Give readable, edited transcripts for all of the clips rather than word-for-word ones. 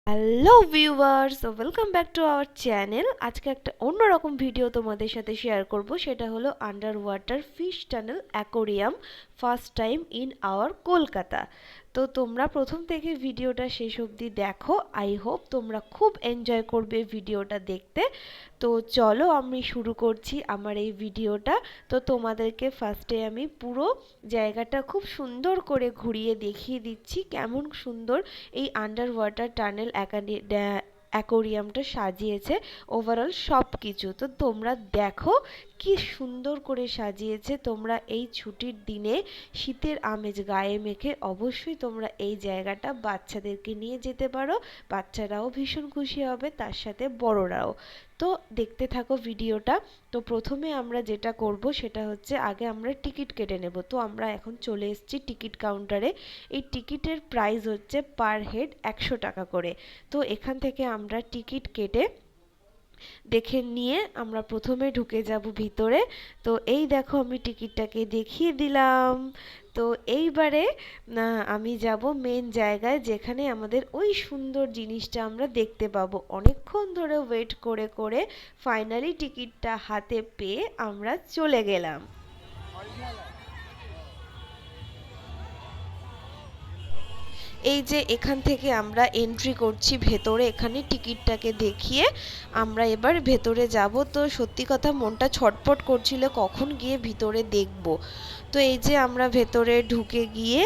Hello viewers, welcome back to our channel. আজকে একটা অন্যরকম ভিডিও তোমাদের সাথে শেয়ার করব, সেটা হলো under water fish tunnel aquarium first time in our Kolkata. তো তোমরা প্রথম থেকে ভিডিওটা শেষ অবধি দেখো। আই হোপ তোমরা খুব এনজয় করবে ভিডিওটা দেখতে। তো চলো আমি শুরু করছি আমার এই ভিডিওটা। তো তোমাদেরকে ফার্স্টে আমি পুরো জায়গাটা খুব সুন্দর করে ঘুরিয়ে দেখিয়ে দিচ্ছি কেমন সুন্দর এই আন্ডার ওয়াটার টানেল অ্যাকোরিয়ামটা সাজিয়েছে। ওভারঅল সব কিছু তো তোমরা দেখো কি সুন্দর করে সাজিয়েছে। তোমরা এই ছুটির দিনে শীতের আমেজ গায়ে মেখে অবশ্যই তোমরা এই জায়গাটা বাচ্চাদেরকে নিয়ে যেতে পারো। বাচ্চারাও ভীষণ খুশি হবে, তার সাথে বড়রাও। তো দেখতে থাকো ভিডিওটা। তো প্রথমে আমরা যেটা করব সেটা হচ্ছে আগে আমরা টিকিট কেটে নেব। তো আমরা এখন চলে এসেছি টিকিট কাউন্টারে। এই টিকিটের প্রাইস হচ্ছে পার হেড 100 টাকা করে। তো এখান থেকে আমরা টিকিট কেটে দেখে নিয়ে আমরা প্রথমে ঢুকে যাব ভিতরে। তো এই দেখো আমি টিকিটটাকে দেখিয়ে দিলাম। তো এইবারে আমি যাব মেন জায়গায়, যেখানে আমাদের ওই সুন্দর জিনিসটা আমরা দেখতে পাবো। অনেকক্ষণ ধরে ওয়েট করে করে ফাইনালি টিকিটটা হাতে পেয়ে আমরা চলে গেলাম। এই যে এখান থেকে আমরা এন্ট্রি করছি ভেতরে, এখানে টিকিটটাকে দেখিয়ে আমরা এবার ভেতরে যাব। তো সত্যি কথা মনটা ছটফট করছিল কখন গিয়ে ভিতরে দেখব। তো এই যে আমরা ভেতরে ঢুকে গিয়ে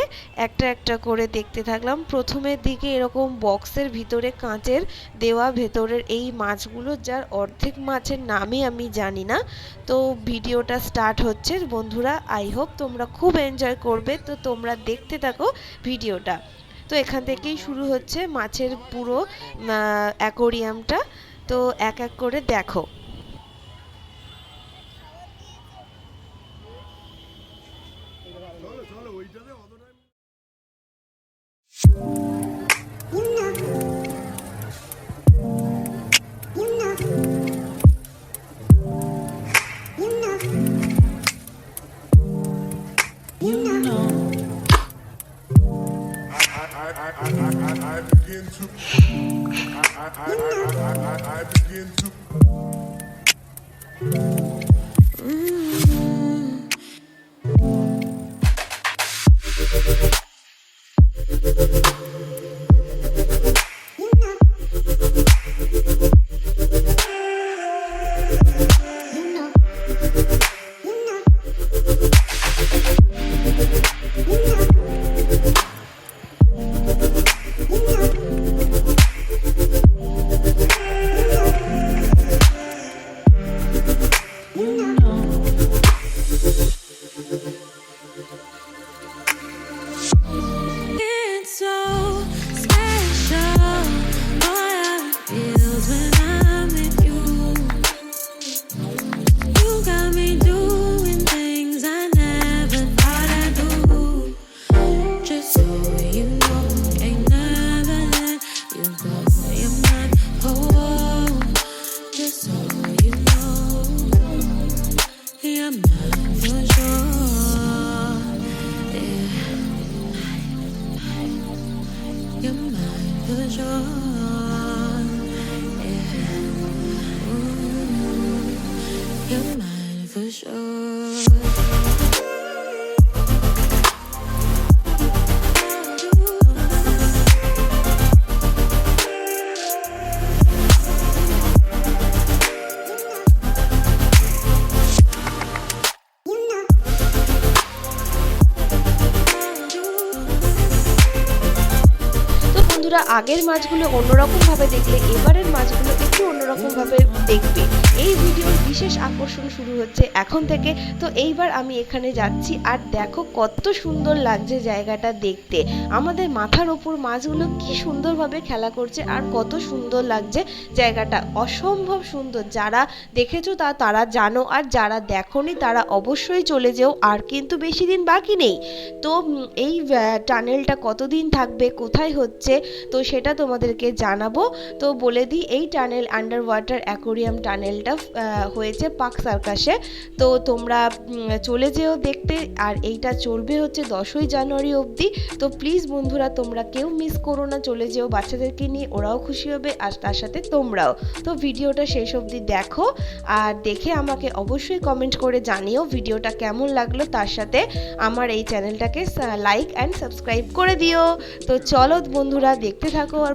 একটা একটা করে দেখতে থাকলাম। প্রথমের দিকে এরকম বক্সের ভিতরে কাঁচের দেওয়া ভেতরের এই মাছগুলো, যার অর্ধেক মাছের নামই আমি জানি না। তো ভিডিওটা স্টার্ট হচ্ছে বন্ধুরা, আই হোপ তোমরা খুব এনজয় করবে। তো তোমরা দেখতে থাকো ভিডিওটা। তো এখান থেকেই শুরু হচ্ছে মাছের পুরো অ্যাকোরিয়ামটা। তো এক এক করে দেখো। I begin to I begin to আগের মাছগুলো অন্যরকম ভাবে দেখলে এবারের মাছগুলো একটু অন্যরকম ভাবে দেখবে। এই ভিডিওর বিশেষ আকর্ষণ শুরু হচ্ছে এখন থেকে। তো এইবার আমি এখানে যাচ্ছি, আর দেখো কত সুন্দর লাগছে জায়গাটা দেখতে। আমাদের মাথার ওপর মাছগুলো কি সুন্দরভাবে খেলা করছে, আর কত সুন্দর লাগছে জায়গাটা, অসম্ভব সুন্দর। যারা দেখেছো তারা জানো, আর যারা দেখোনি তারা অবশ্যই চলে যেও, আর কিন্তু বেশি দিন বাকি নেই। তো এই টানেলটা কতদিন থাকবে, কোথায় হচ্ছে, তো সেটা তোমাদেরকে জানাবো। তো বলে দিই, এই টানেল আন্ডার ওয়াটার অ্যাকোরিয়াম টানেলটা হয়েছে পার্ক সার্কাসে। তো তোমরা চলে যেও দেখতে, আর এইটা চলবে হচ্ছে 10ই জানুয়ারি অবধি। তো প্লিজ বন্ধুরা তোমরা কেউ মিস করো না, চলে যেও বাচ্চাদেরকে নিয়ে, ওরাও খুশি হবে আর তার সাথে তোমরাও। তো ভিডিওটা শেষ অবধি দেখো, আর দেখে আমাকে অবশ্যই কমেন্ট করে জানিও ভিডিওটা কেমন লাগলো, তার সাথে আমার এই চ্যানেলটাকে লাইক অ্যান্ড সাবস্ক্রাইব করে দিও। তো চলো বন্ধুরা দেখতে থাকো। আর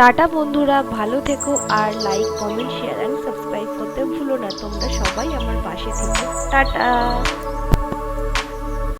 টাটা বন্ধুরা, ভালো থেকো আর like comment share and subscribe করতে ভুলো না। তোমরা সবাই আমার পাশে থেকো। টাটা।